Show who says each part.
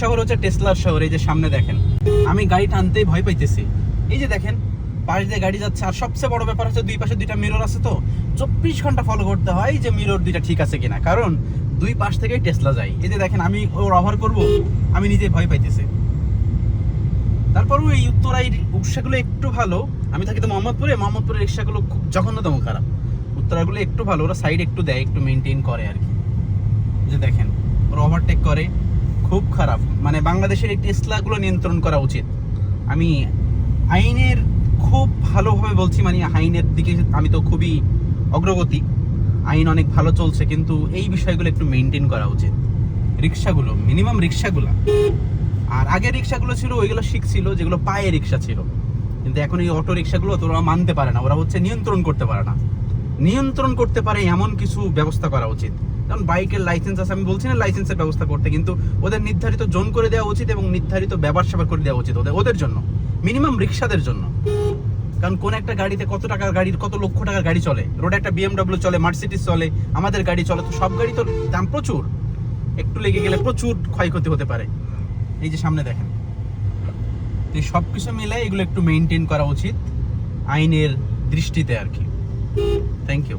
Speaker 1: শহর হচ্ছে টেসলার শহর। এই যে সামনে দেখেন, আমি গাড়ি টানতেই ভয় পাইতেছি। এই যে দেখেন পাশ দিয়ে গাড়ি যাচ্ছে, আর সবচেয়ে বড় ব্যাপার হচ্ছে দুই পাশে দুইটা মিরর আছে, তো 24 ঘন্টা ফলো করতে হয় যে মিরর দুইটা ঠিক আছে কিনা, কারণ দুই পাশ থেকেই টেসলা যায়। এই যে দেখেন আমি ওর ওভার করব, আমি নিজে ভয় পাইতেছি। তারপরেও এই উত্তরাই রিক্সাগুলো একটু ভালো। আমি থাকি তো মোহাম্মদপুরের রিক্সাগুলো খুব জঘন্যতম খারাপ। উত্তরাগুলো একটু ভালো, ওরা সাইড একটু দেয়, একটু মেনটেন করে আর কি। যে দেখেন ওরা ওভারটেক করে, খুব খারাপ। মানে বাংলাদেশের এই টেসলাগুলো নিয়ন্ত্রণ করা উচিত। আমি আইনের খুব ভালোভাবে বলছি, মানে আইনের দিকে আমি তো খুবই অগ্রগতি, আইন অনেক ভালো চলছে, কিন্তু এই বিষয়গুলো একটু মেনটেন করা উচিত। রিক্সাগুলো মিনিমাম রিক্সাগুলো, আর আগের রিক্সাগুলো ছিল ওইগুলো শিখছিল, যেগুলো পায়ে রিক্সা ছিল। কিন্তু এখন এই অটো রিক্সাগুলো তো ওরা মানতে পারে না, ওরা হচ্ছে নিয়ন্ত্রণ করতে পারে না। নিয়ন্ত্রণ করতে পারে এমন কিছু ব্যবস্থা করা উচিত। কারণ বাইকের লাইসেন্স আছে, আমি বলছি না লাইসেন্সের ব্যবস্থা করতে, কিন্তু ওদের নির্ধারিত জোন করে দেওয়া উচিত এবং নির্ধারিত ব্যবহার সেবা করে দেওয়া উচিত ওদের জন্য, মিনিমাম রিক্সাদের জন্য। কারণ কোন একটা গাড়িতে কত টাকার গাড়ির, কত লক্ষ টাকার গাড়ি চলে, রোডে একটা BMW চলে, মার্সিডিজ চলে, আমাদের গাড়ি চলে, তো সব গাড়ি তো দাম প্রচুর, একটু লেগে গেলে প্রচুর ক্ষয়ক্ষতি হতে পারে। এই যে সামনে দেখেন, তো এই সব কিছু মিলে এগুলো একটু মেনটেন করা উচিত আইনের দৃষ্টিতে আর কি। Thank you.